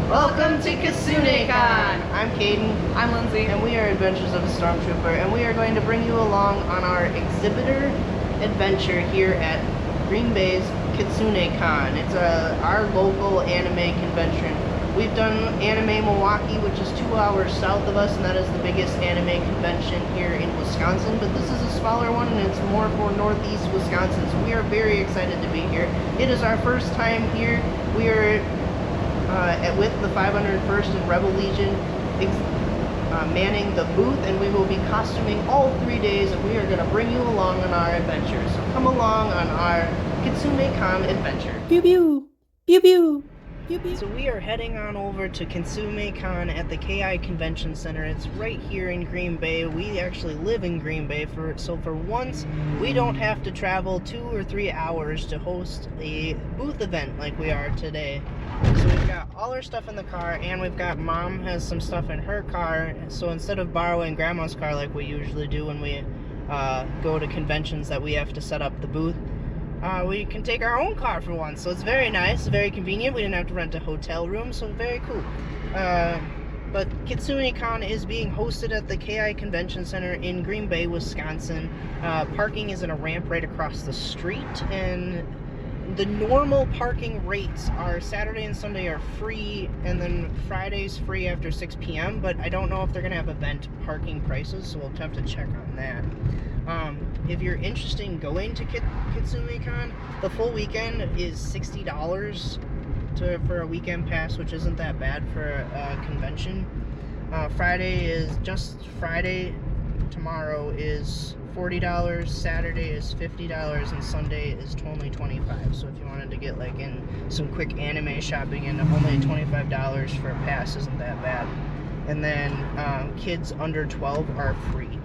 Welcome to Kitsune Kon! I'm Caden. I'm Lindsay. And we are Adventures of a Stormtrooper, and we are going to bring you along on our exhibitor adventure here at Green Bay's Kitsune Kon. It's our local anime convention. We've done Anime Milwaukee, which is 2 hours south of us, and that is the biggest anime convention here in Wisconsin. But this is a smaller one, and it's more for Northeast Wisconsin, so we are very excited to be here. It is our first time here. We are with the 501st and Rebel Legion manning the booth, and we will be costuming all 3 days, and we are going to bring you along on our adventure. So come along on our Kitsune Kon adventure. Pew pew! Pew pew! So we are heading on over to Kitsune Kon at the KI Convention Center. It's right here in Green Bay. We actually live in Green Bay, so for once we don't have to travel 2 or 3 hours to host a booth event like we are today. So we've got all our stuff in the car, and we've got Mom has some stuff in her car. So instead of borrowing Grandma's car like we usually do when we go to conventions that we have to set up the booth, we can take our own car for once, so it's very nice, very convenient. We didn't have to rent a hotel room, so very cool. But Kitsune Kon is being hosted at the KI Convention Center in Green Bay, Wisconsin. Parking is in a ramp right across the street, and the normal parking rates are Saturday and Sunday are free, and then Friday's free after 6 p.m., but I don't know if they're going to have event parking prices, so we'll have to check on that. If you're interested in going to Kitsune Kon, the full weekend is $60 for a weekend pass, which isn't that bad for a convention. Friday is just Friday. Tomorrow is $40, Saturday is $50, and Sunday is only $25. So if you wanted to get like in some quick anime shopping, and only $25 for a pass isn't that bad. And then kids under 12 are free.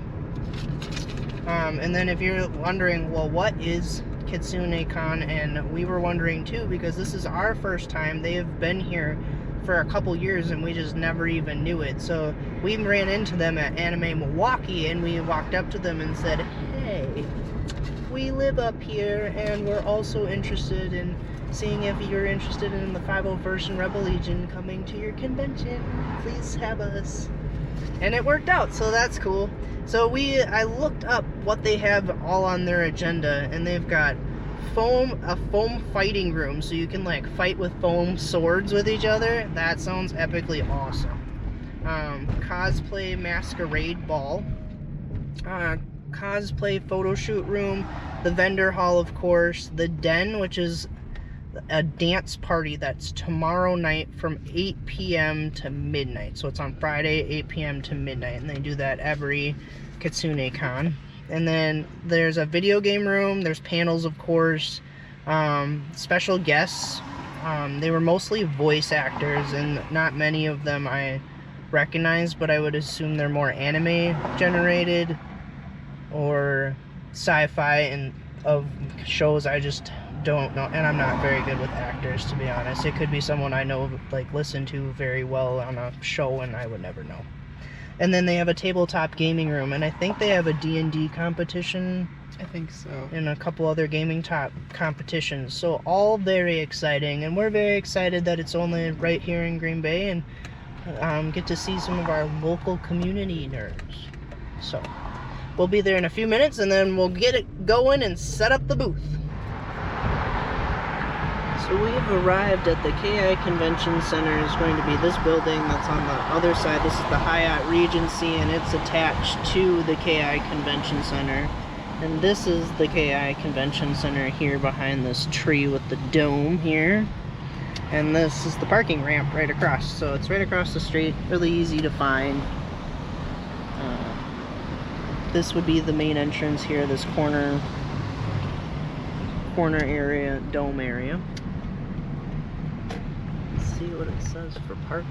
And then if you're wondering, well, what is Kitsune Kon? And we were wondering too, because this is our first time. They have been here for a couple years, and we just never even knew it. So we ran into them at Anime Milwaukee, and we walked up to them and said, hey, we live up here, and we're also interested in seeing if you're interested in the 501st and Rebel Legion coming to your convention. Please have us. And it worked out, so that's cool. So I looked up what they have all on their agenda, and they've got a foam fighting room, so you can like fight with foam swords with each other. That sounds epically awesome. Cosplay masquerade ball, cosplay photo shoot room, the vendor hall, of course, the den, which is a dance party that's tomorrow night from 8 p.m. to midnight. So it's on Friday, 8 p.m. to midnight, and they do that every Kitsune Kon. And then there's a video game room, there's panels, of course, special guests. They were mostly voice actors, and not many of them I recognize, but I would assume they're more anime generated or sci-fi and of shows I just don't know, and I'm not very good with actors, to be honest. It could be someone I know, like, listen to very well on a show, and I would never know. And then they have a tabletop gaming room, and I think they have a D&D competition. I think so. And a couple other gaming top competitions. So all very exciting, and we're very excited that it's only right here in Green Bay, and get to see some of our local community nerds. So we'll be there in a few minutes, and then we'll get it going and set up the booth. So we have arrived at the KI Convention Center. It's going to be this building that's on the other side. This is the Hyatt Regency, and it's attached to the KI Convention Center. And this is the KI Convention Center here behind this tree with the dome here. And this is the parking ramp right across. So it's right across the street, really easy to find. This would be the main entrance here, this corner area, dome area. See what it says for parking.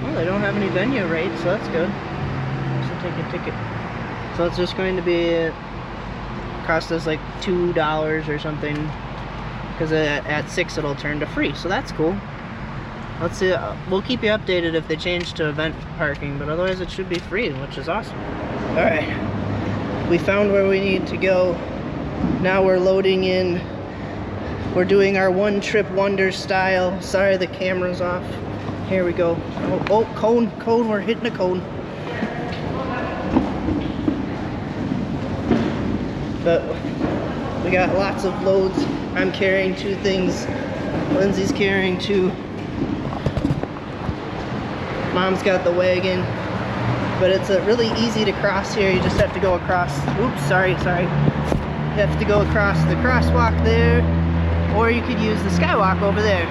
Oh, they don't have any venue rates, so that's good. So take a ticket. So it's just going to be cost us like $2 or something, because at 6 it'll turn to free, so that's cool. Let's see. We'll keep you updated if they change to event parking, but otherwise it should be free, which is awesome. All right, we found where we need to go. Now we're loading in. We're doing our one trip wonder style. Sorry the camera's off. Here we go. Oh, cone, we're hitting a cone. But we got lots of loads. I'm carrying 2 things. Lindsay's carrying 2. Mom's got the wagon. But it's really easy to cross here. You just have to go across. Oops, sorry. You have to go across the crosswalk there, or you could use the skywalk over there.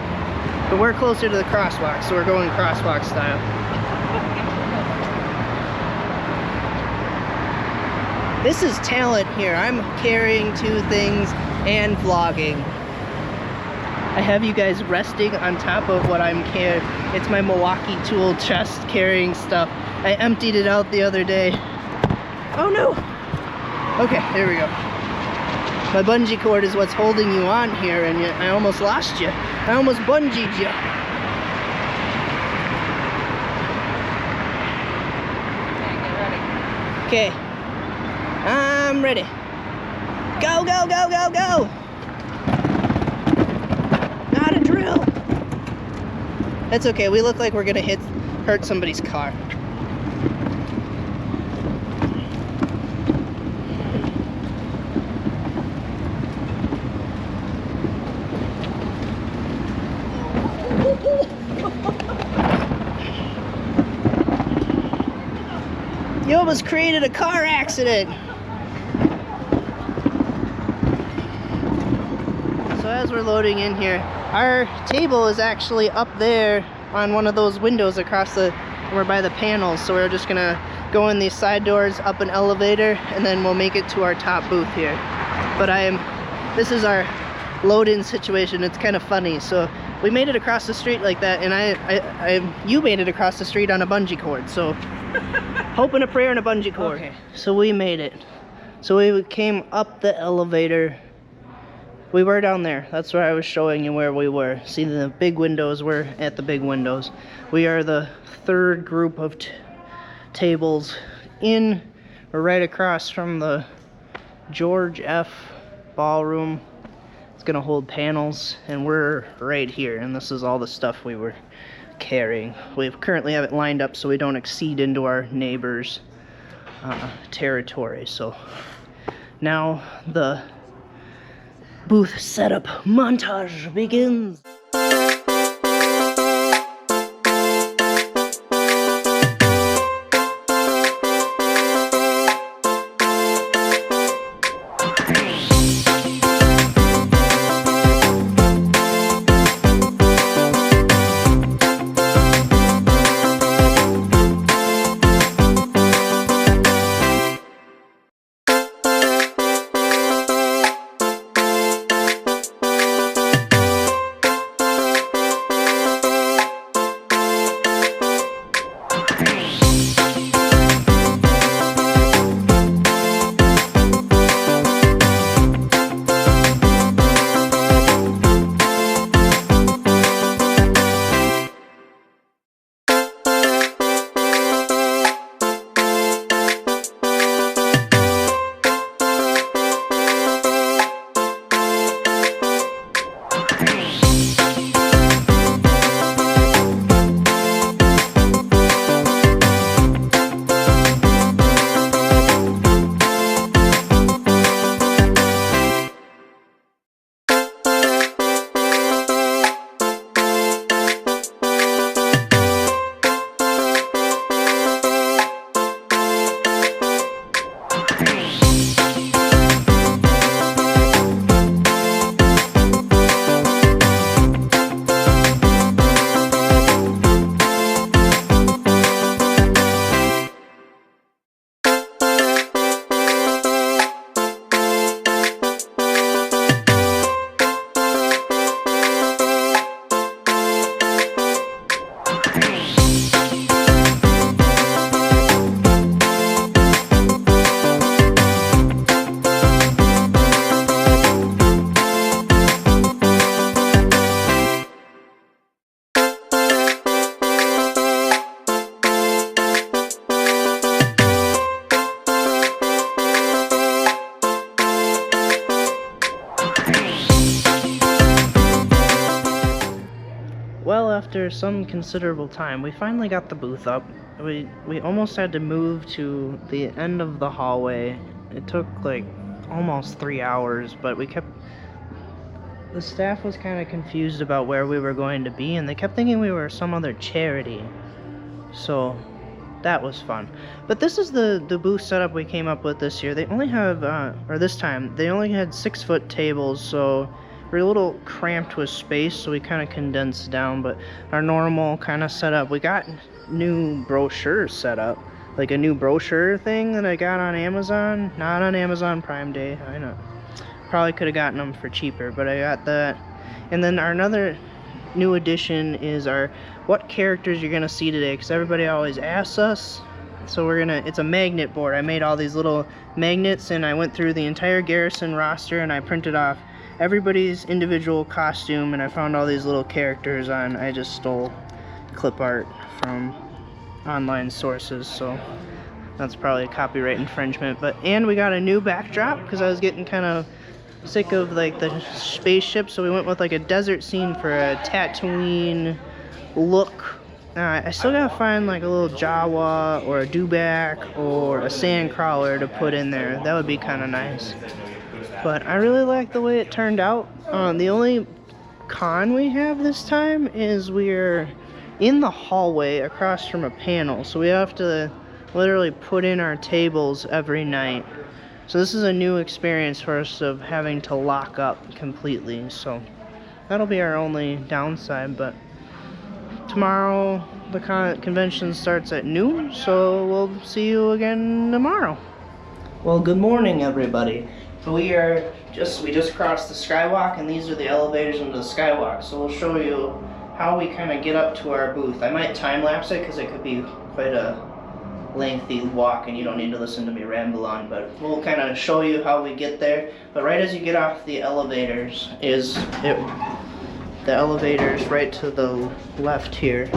But we're closer to the crosswalk, so we're going crosswalk style. This is talent here. I'm carrying 2 things and vlogging. I have you guys resting on top of what I'm carrying. It's my Milwaukee tool chest carrying stuff. I emptied it out the other day. Oh no! Okay, there we go. My bungee cord is what's holding you on here, and yet I almost lost you. I almost bungeed you. Okay, I'm ready. Go, go, go, go, go! Not a drill. That's okay. We look like we're gonna hurt somebody's car. You almost created a car accident. So as we're loading in here, our table is actually up there on one of those windows across we're by the panels. So we're just gonna go in these side doors, up an elevator, and then we'll make it to our top booth here. But this is our load-in situation. It's kind of funny. So we made it across the street like that, and you made it across the street on a bungee cord. So hope and a prayer and a bungee cord. Okay, so we made it. So we came up the elevator. We were down there. That's where I was showing you where we were. See the big windows, we're at the big windows. We are the 3rd group of tables in, or right across from the George F. Ballroom. It's gonna hold panels, and we're right here, and this is all the stuff we were carrying. We currently have it lined up so we don't exceed into our neighbors' territory. So now the booth setup montage begins. after some considerable time, we finally got the booth up. We almost had to move to the end of the hallway. It took like almost 3 hours, but the staff was kind of confused about where we were going to be, and they kept thinking we were some other charity. So that was fun. But this is the booth setup we came up with this year. They only have, or this time, they only had 6-foot tables, so we're a little cramped with space, so we kind of condensed down. But our normal kind of setup, we got new brochures set up, like a new brochure thing that I got on Amazon, not on Amazon Prime Day. I know, probably could have gotten them for cheaper, but I got that. And then our another new addition is our what characters you're gonna see today, because everybody always asks us. So it's a magnet board. I made all these little magnets, and I went through the entire Garrison roster and I printed off everybody's individual costume, and I found all these little characters I just stole clip art from online sources, so that's probably a copyright infringement. And we got a new backdrop because I was getting kind of sick of like the spaceship, so we went with like a desert scene for a Tatooine look. I still gotta find like a little Jawa or a dewback or a sandcrawler to put in there. That would be kind of nice. But I really like the way it turned out. The only con we have this time is we're in the hallway across from a panel, so we have to literally put in our tables every night. So this is a new experience for us of having to lock up completely, so that'll be our only downside. But tomorrow the convention starts at noon, so we'll see you again tomorrow. Well, good morning everybody. So we just crossed the skywalk, and these are the elevators into the skywalk, so we'll show you how we kind of get up to our booth. I might time lapse it because it could be quite a lengthy walk and you don't need to listen to me ramble on, but we'll kind of show you how we get there. But right as you get off the elevators the elevators right to the left here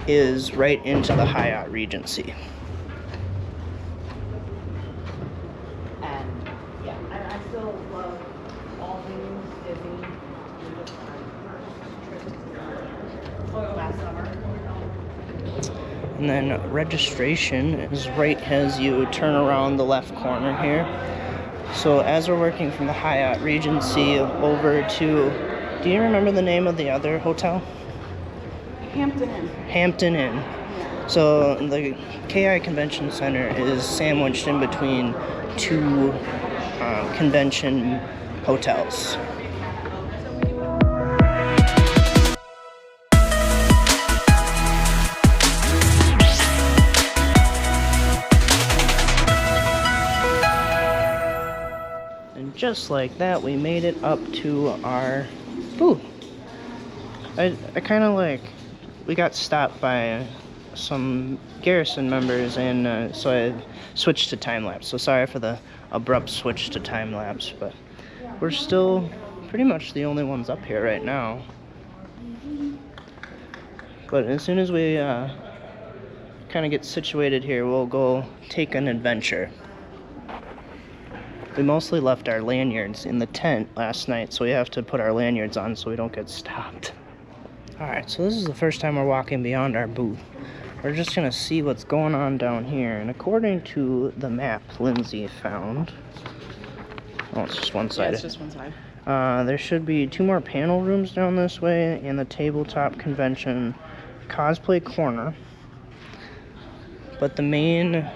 is right into the Hyatt Regency. And yeah, I still love all things Disney. Last summer. And then registration is right as you turn around the left corner here. So as we're working from the Hyatt Regency over to, do you remember the name of the other hotel? Hampton Inn. Hampton Inn. So the KI Convention Center is sandwiched in between two convention hotels. And just like that, we made it up to our booth. I kind of like, we got stopped by some Garrison members, and so I switched to time-lapse. So sorry for the abrupt switch to time-lapse, but we're still pretty much the only ones up here right now. But as soon as we kind of get situated here, we'll go take an adventure. We mostly left our lanyards in the tent last night, so we have to put our lanyards on so we don't get stopped. Alright, so this is the first time we're walking beyond our booth. We're just going to see what's going on down here. And according to the map Lindsay found... Oh, it's just one side. Yeah, it's just one side. There should be 2 more panel rooms down this way, and the tabletop convention cosplay corner. But the main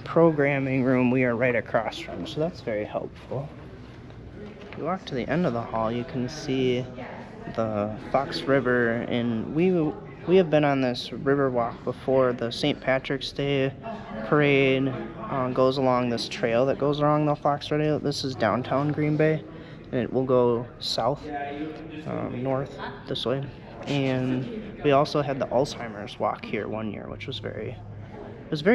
programming room we are right across from, so that's very helpful. If you walk to the end of the hall, you can see the Fox River, and we have been on this river walk before. The St. Patrick's Day parade goes along this trail that goes along the Fox River. This is downtown Green Bay, and it will go south, north this way. And we also had the Alzheimer's walk here one year, which was very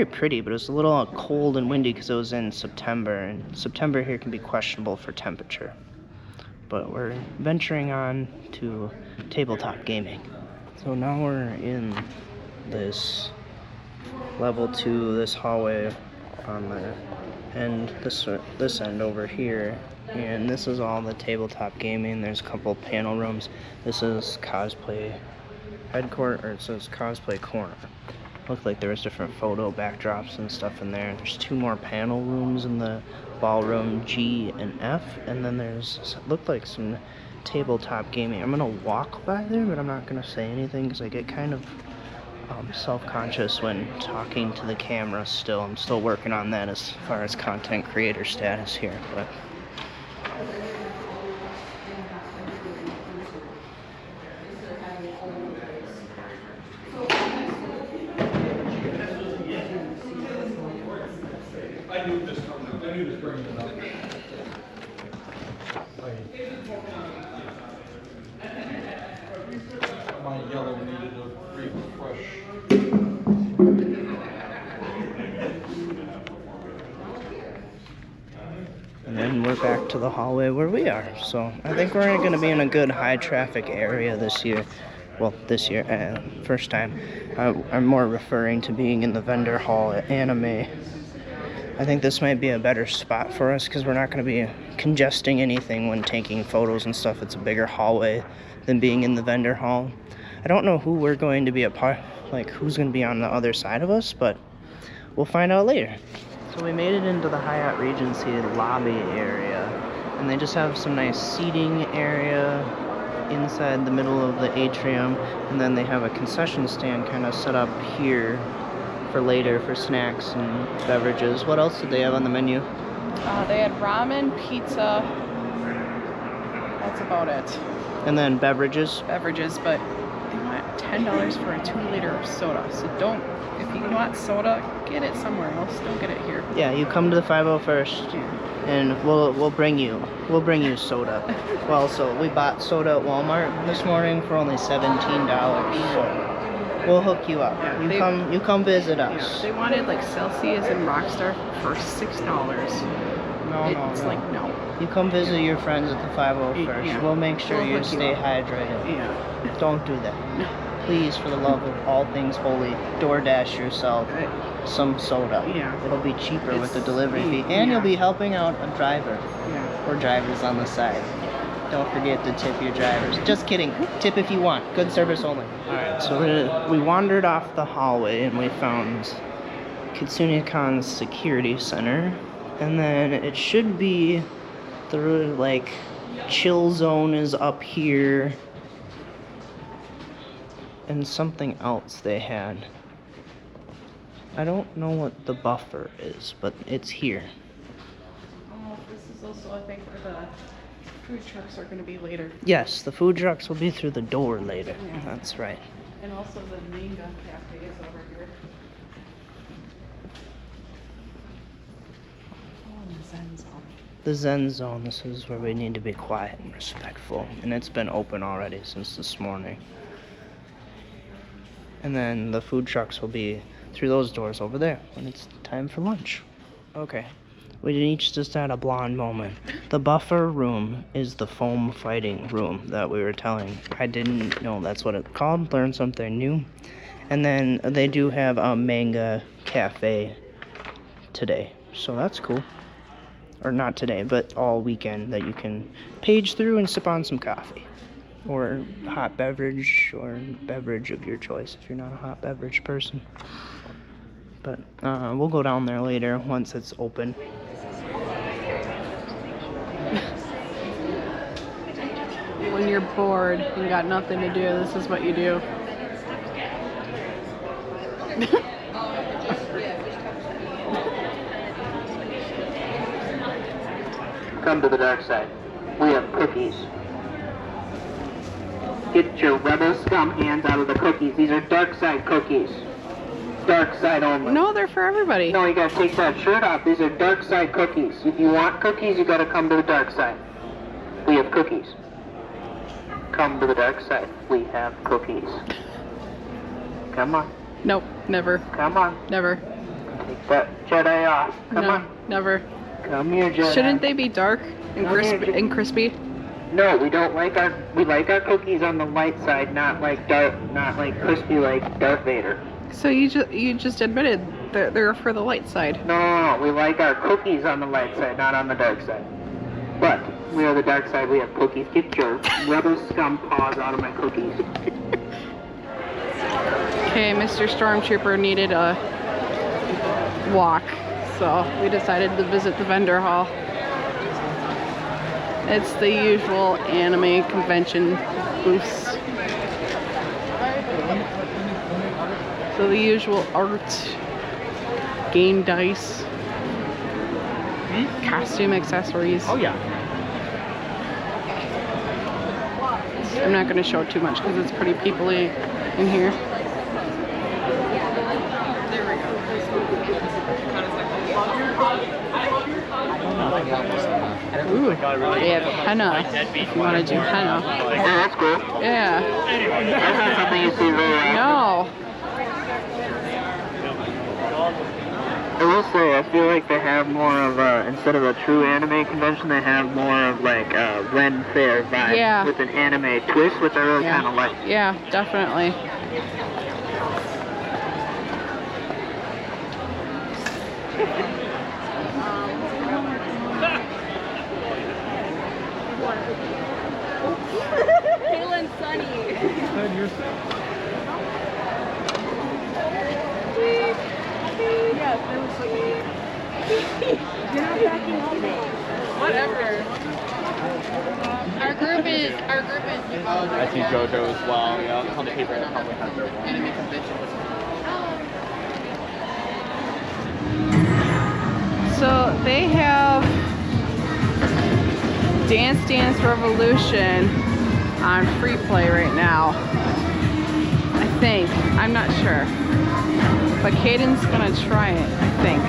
pretty, but it was a little cold and windy because it was in September, and September here can be questionable for temperature. But we're venturing on to tabletop gaming. So now we're in this level 2, this hallway on the end, this end over here, and this is all the tabletop gaming. There's a couple panel rooms. This is cosplay headquarters, or it says cosplay corner. Looked like there was different photo backdrops and stuff in there. There's 2 more panel rooms in the ballroom G and F, and then there's looked like some tabletop gaming. I'm gonna walk by there, but I'm not gonna say anything because I get kind of self-conscious when talking to the camera still. I'm still working on that as far as content creator status here, but I knew this bringing it up. My yellow needed a refresh. and then we're back to the hallway where we are. So I think we're going to be in a good high traffic area this year. Well, this year, first time. I'm more referring to being in the vendor hall at Anime. I think this might be a better spot for us because we're not going to be congesting anything when taking photos and stuff. It's a bigger hallway than being in the vendor hall. I don't know who we're going to be a part, like who's going to be on the other side of us, but we'll find out later. So we made it into the Hyatt Regency lobby area, and they just have some nice seating area inside the middle of the atrium, and then they have a concession stand kind of set up here for later for snacks and beverages. What else did they have on the menu? They had ramen, pizza. That's about it. And then beverages? Beverages, but they want $10 for a 2-liter soda. So if you want soda, get it somewhere else. Don't get it here. Yeah, you come to the 501st, and we'll bring you soda. Well, so we bought soda at Walmart this morning for only $17. So we'll hook you up. Yeah, You come visit Yeah, us. they wanted like Celsius and Rockstar for $6. It's No. like, no. You come visit your friends at the 501st. Yeah. We'll make sure We'll you hook you stay up. hydrated. Yeah. Don't do that. Please, for the love of all things holy, DoorDash yourself some soda. Yeah. It'll be cheaper with the It's- delivery fee. yeah. And you'll be helping out a driver Yeah. or drivers on the side. Don't forget to tip your drivers. Just kidding. Tip if you want. Good service only. Alright, so we wandered off the hallway and we found Kitsune Kon's security center. And then it should be the like chill zone is up here. And something else they had. I don't know what the buffer is, but it's here. Oh, this is also, I think, where the food trucks are going to be later. Yes, the food trucks will be through the door later. Yeah. That's right. And also the manga cafe is over here. Oh, and the Zen zone. The Zen zone, this is where we need to be quiet and respectful. And it's been open already since this morning. And then the food trucks will be through those doors over there when it's time for lunch. Okay. We each just had a blonde moment. The buffer room is the foam fighting room that we were telling. I didn't know that's what it's called. Learned something new. And then they do have a manga cafe today. So that's cool. Or not today, but all weekend that you can page through and sip on some coffee. Or hot beverage, or beverage of your choice if you're not a hot beverage person. But we'll go down there later once it's open. When you're bored and got nothing to do, this is what you do. Come to the dark side. We have cookies. Get your rebel scum hands out of the cookies. These are dark side cookies. Dark side only. No, they're for everybody. No, you gotta take that shirt off. These are dark side cookies. If you want cookies, you gotta come to the dark side. We have cookies. Come to the dark side. We have cookies. Come on. Nope, never, Come on. never. Take that Jedi off. Come No, on. never. Come here, Jedi. Shouldn't they be dark and Come here, crispy? Jim. And crispy? No, we don't like we like our cookies on the light side, not like crispy like Darth Vader. So you just admitted that they're for the light side. No, we like our cookies on the light side, not on the dark side. But we are the dark side. We have cookies. Get your rebel scum paws out of my cookies. Okay, Mr. Stormtrooper needed a walk, so we decided to visit the vendor hall. It's the usual anime convention booths. So the usual art, game dice, costume accessories. Oh yeah. I'm not going to show too much because it's pretty people-y in here. Ooh, they have henna if you want to do henna. Yeah, that's cool. Yeah. That's not something you see very often. No. I will say, I feel like they have more of a, instead of a true anime convention, they have more of like a Ren Fair vibe. Yeah. With an anime twist, which I really kind of like. Yeah, definitely. Kayla and Sunny. Whatever. Our group is. I see JoJo as well. Yeah, on the paper, I probably have their one. Anime convention. So they have Dance Dance Revolution on free play right now. I think. I'm not sure. But Caden's gonna try it, I think.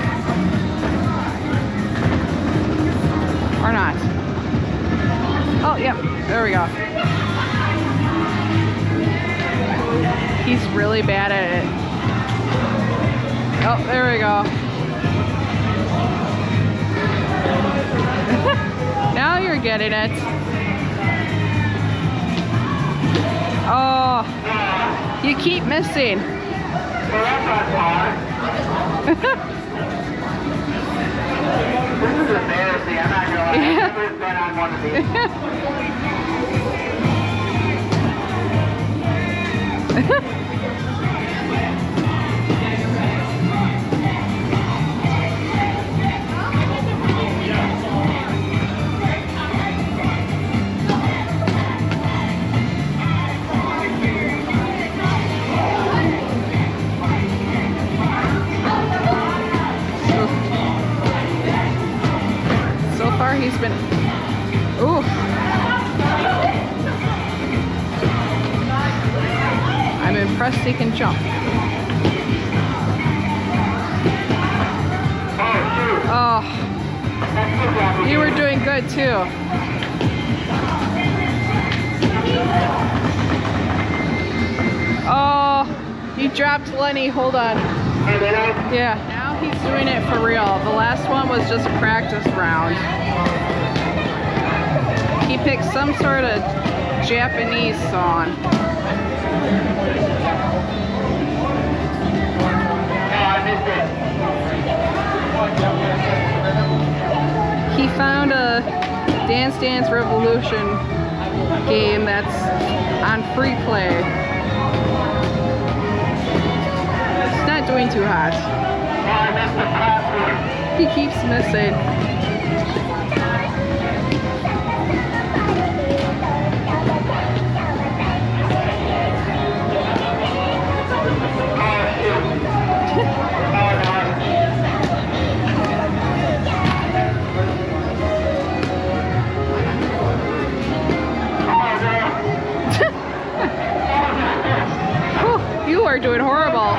Or not. Oh, yep. There we go. He's really bad at it. Oh, there we go. Now you're getting it. Oh, you keep missing. This is embarrassing, I'm not gonna lie. I've never been on one of these. So far he's been, ooh. I'm impressed he can jump. Oh, you were doing good too. Oh, you dropped Lenny, hold on. Yeah, now he's doing it for real. The last one was just a practice round. He picked some sort of Japanese song. He found a Dance Dance Revolution game that's on free play. It's not doing too hot. He keeps missing. You are doing horrible.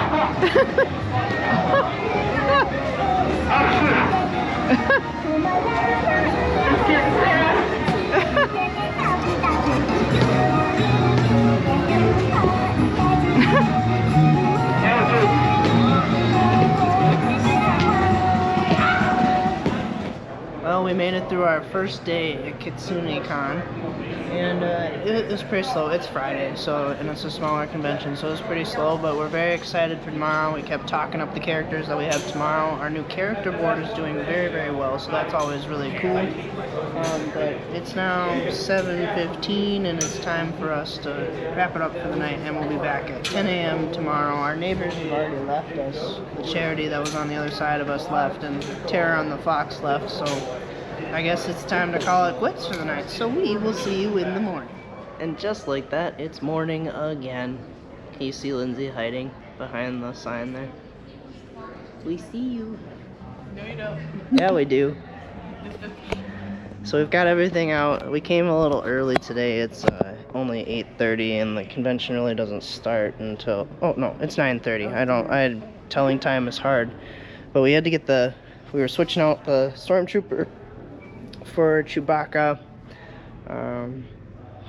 Well, we made it through our first day at Kitsune Kon, and it was pretty slow. It's Friday, and it's a smaller convention, so it's pretty slow, but we're very excited for tomorrow. We kept talking up the characters that we have tomorrow. Our new character board is doing very, very well, so that's always really cool. But it's now 7:15, and it's time for us to wrap it up for the night, and we'll be back at 10 a.m. tomorrow. Our neighbors have already left us. The charity that was on the other side of us left, and Tara on the Fox left, so I guess it's time to call it quits for the night. So we will see you in the morning. And just like that, it's morning again. Can you see Lindsay hiding behind the sign there? We see you. No, you don't. Yeah, we do. So we've got everything out. We came a little early today. It's only 8:30, and the convention really doesn't start until, oh no, it's 9:30. Telling time is hard, but we had to get we were switching out the Stormtrooper for Chewbacca.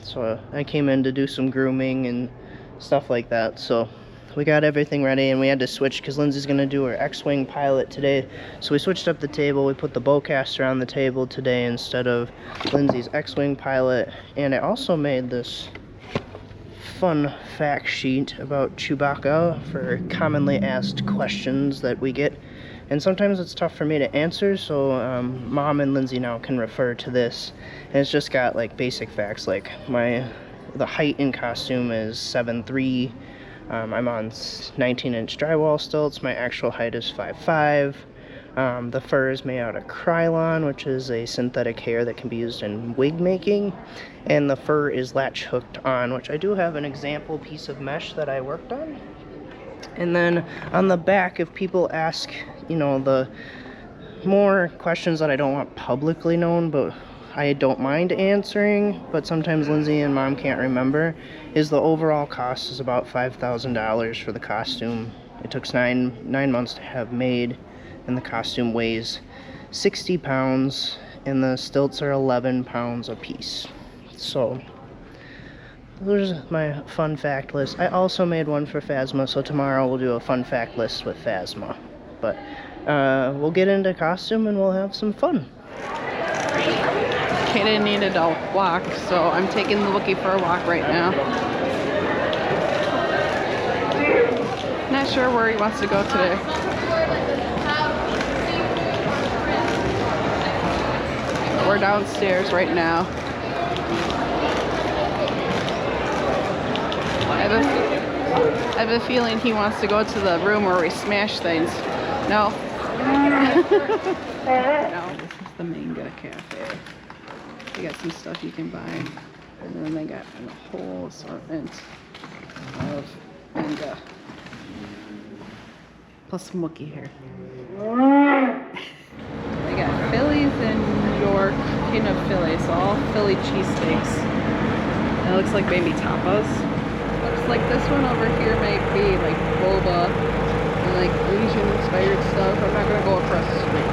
So I came in to do some grooming and stuff like that. So we got everything ready, and we had to switch because Lindsay's going to do her X-Wing pilot today. So we switched up the table. We put the bowcaster on the table today instead of Lindsay's X-Wing pilot. And I also made this fun fact sheet about Chewbacca for commonly asked questions that we get. And sometimes it's tough for me to answer, so Mom and Lindsay now can refer to this. And it's just got like basic facts, like the height in costume is 7'3". I'm on 19-inch drywall stilts. My actual height is 5'5". The fur is made out of Krylon, which is a synthetic hair that can be used in wig making. And the fur is latch hooked on, which I do have an example piece of mesh that I worked on. And then on the back, if people ask, the more questions that I don't want publicly known, but I don't mind answering, but sometimes Lindsay and Mom can't remember, is the overall cost is about $5,000 for the costume. It took nine months to have made, and the costume weighs 60 pounds, and the stilts are 11 pounds a piece. So there's my fun fact list. I also made one for Phasma, so tomorrow we'll do a fun fact list with Phasma. But we'll get into costume and we'll have some fun. Kaden needed a walk, so I'm taking the Wookiee for a walk right now. Not sure where he wants to go today. We're downstairs right now. I have a feeling he wants to go to the room where we smash things. No. No, this is the Manga Cafe. They got some stuff you can buy, and then they got a whole assortment of manga. Plus some Wookiee here. They got Phillies in York, King of Phillies, all Philly cheesesteaks. And it looks like maybe tapas. Looks like this one over here might be like boba and like Asian inspired stuff. I'm not gonna go across the street.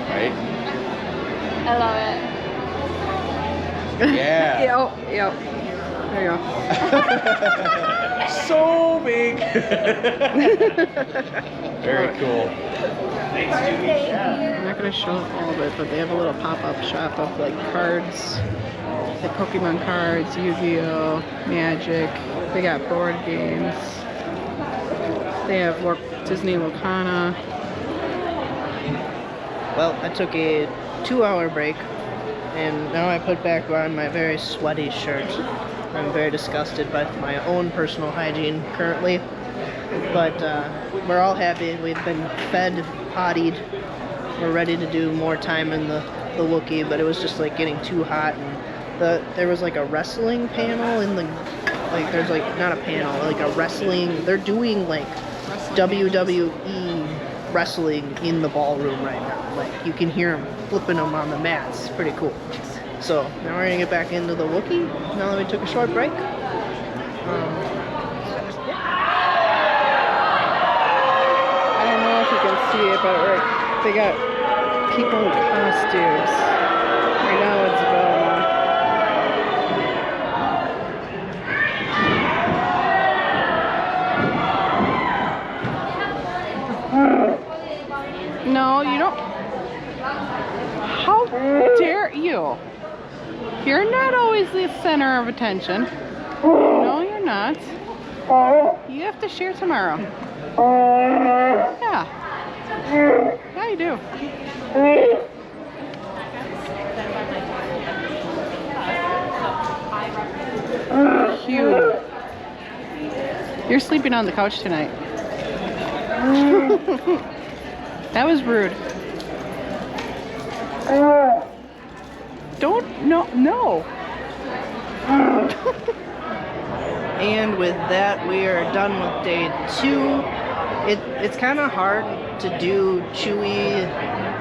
Right? I love it. Yeah. Yep. There you go. So big. Very cool. I'm not going to show all of it, but they have a little pop-up shop of like cards, like Pokemon cards, Yu-Gi-Oh, Magic. They got board games. They have Disney Locana. Well, I took a 2-hour break, and now I put back on my very sweaty shirt. I'm very disgusted by my own personal hygiene currently, but we're all happy. We've been fed, pottied. We're ready to do more time in the Wookiee, but it was just like getting too hot, and there was like a wrestling panel in the, like there's like, not a panel, like a wrestling, they're doing like WWE wrestling in the ballroom right now. Like you can hear them flipping them on the mats. It's pretty cool. So now we're gonna get back into the Wookiee now that we took a short break. I don't know if you can see it, but they got people in costumes. Right now it's about No, you don't. How dare you? You're not always the center of attention. No, you're not. You have to share tomorrow. Yeah. Yeah, you do. Cute. You're sleeping on the couch tonight. That was rude. Don't, no. And with that, we are done with day 2. It's kind of hard to do Chewie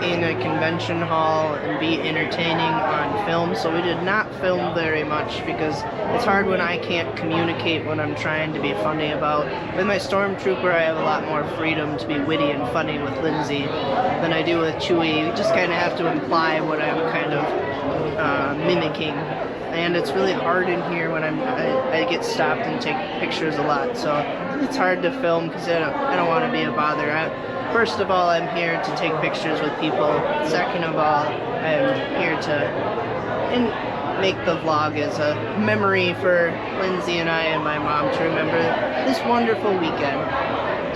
in a convention hall and be entertaining on film, so we did not film very much because it's hard when I can't communicate what I'm trying to be funny about. With my Stormtrooper, I have a lot more freedom to be witty and funny with Lindsay than I do with Chewie. You just kind of have to imply what I'm kind of mimicking. And it's really hard in here when I get stopped and take pictures a lot, so it's hard to film because I don't want to be a bother. First of all, I'm here to take pictures with people. Second of all, I'm here to make the vlog as a memory for Lindsay and I and my mom to remember this wonderful weekend.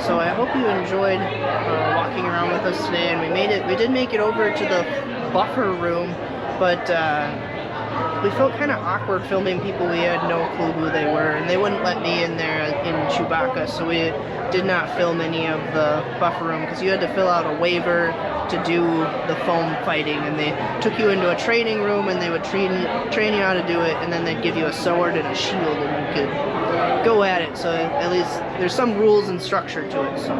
So I hope you enjoyed walking around with us today, and we did make it over to the buffer room, but we felt kind of awkward filming people. We had no clue who they were, and they wouldn't let me in there in Chewbacca, so we did not film any of the buffer room because you had to fill out a waiver to do the foam fighting, and they took you into a training room and they would train you how to do it, and then they'd give you a sword and a shield and you could go at it. So at least there's some rules and structure to it. So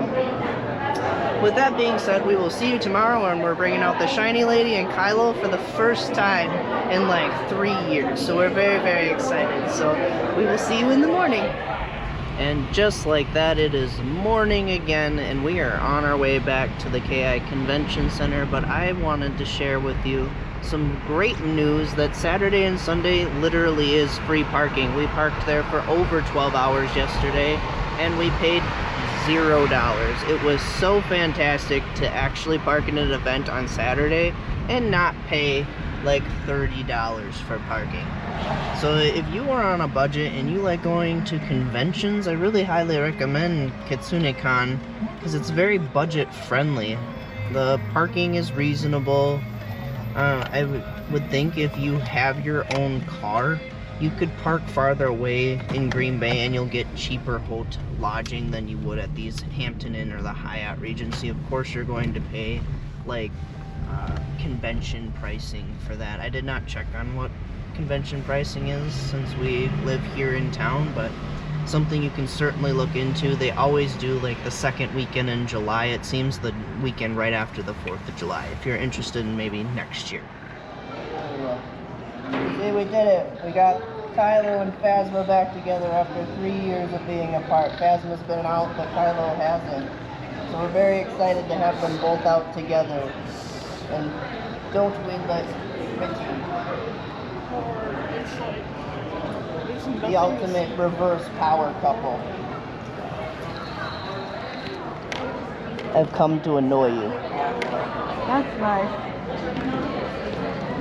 with that being said, we will see you tomorrow when we're bringing out the Shiny Lady and Kylo for the first time in like 3 years. So we're very, very excited. So we will see you in the morning. And just like that, it is morning again, and we are on our way back to the KI Convention Center. But I wanted to share with you some great news that Saturday and Sunday literally is free parking. We parked there for over 12 hours yesterday, and we paid $0. It was so fantastic to actually park in an event on Saturday and not pay like $30 for parking. So if you are on a budget and you like going to conventions, I really highly recommend Kitsune Kon because it's very budget friendly. The parking is reasonable. I would think if you have your own car, you could park farther away in Green Bay and you'll get cheaper hotel lodging than you would at these Hampton Inn or the Hyatt Regency. Of course, you're going to pay like convention pricing for that. I did not check on what convention pricing is since we live here in town, but something you can certainly look into. They always do like the second weekend in July. It seems the weekend right after the 4th of July, if you're interested in maybe next year. See, we did it. We got Kylo and Phasma back together after 3 years of being apart. Phasma's been out, but Kylo hasn't. So we're very excited to have them both out together. And don't we let Ricky, the ultimate reverse power couple. I've come to annoy you. That's nice.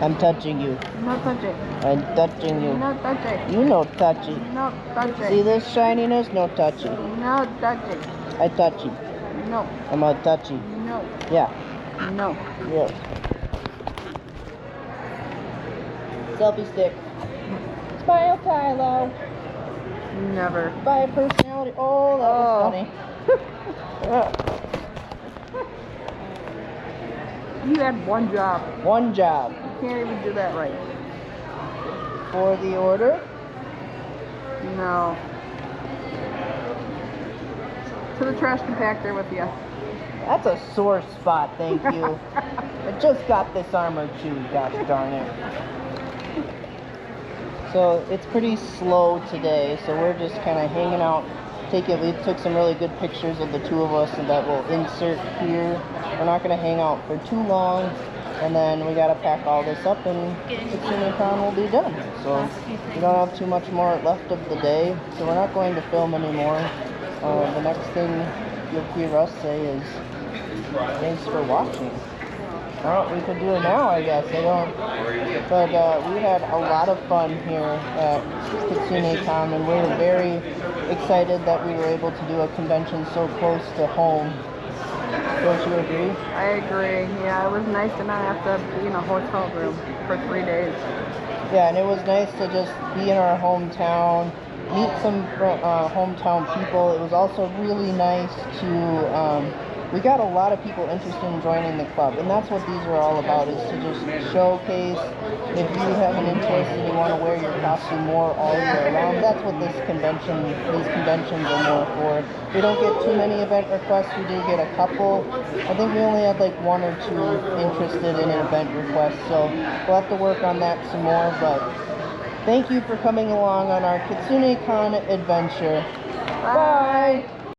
I'm touching you. No touching. I'm touching you. No touching. You know touchy. No touching. See this shininess? No touchy. No touching. I touch you. No. I'm a touchy. No. Yeah. No. Yes. Selfie stick. Smile, Kylo. Never. By personality. Oh, that was funny. You had one job. One job. You can't even do that right. For the order. No. To the trash compactor with you. That's a sore spot, thank you. I just got this armor too, gosh darn it. So it's pretty slow today, so we're just kind of hanging out. We took some really good pictures of the two of us, and that we'll insert here. We're not going to hang out for too long, and then we got to pack all this up, and Kitsune Kon will be done. So we don't have too much more left of the day, so we're not going to film anymore. The next thing you'll hear us say is thanks for watching. Well, we could do it now, I guess. I don't. But we had a lot of fun here at Kitsune Kon, and we're very excited that we were able to do a convention so close to home. Don't you agree? I agree. Yeah, it was nice to not have to be in a hotel room for 3 days. Yeah, and it was nice to just be in our hometown, meet some hometown people. It was also really nice to, we got a lot of people interested in joining the club, and that's what these are all about, is to just showcase if you have an interest and you want to wear your costume more all year round. That's what these conventions are more for. We don't get too many event requests. We do get a couple. I think we only had like 1 or 2 interested in an event request, so we'll have to work on that some more. But thank you for coming along on our Kitsune Kon adventure. Bye!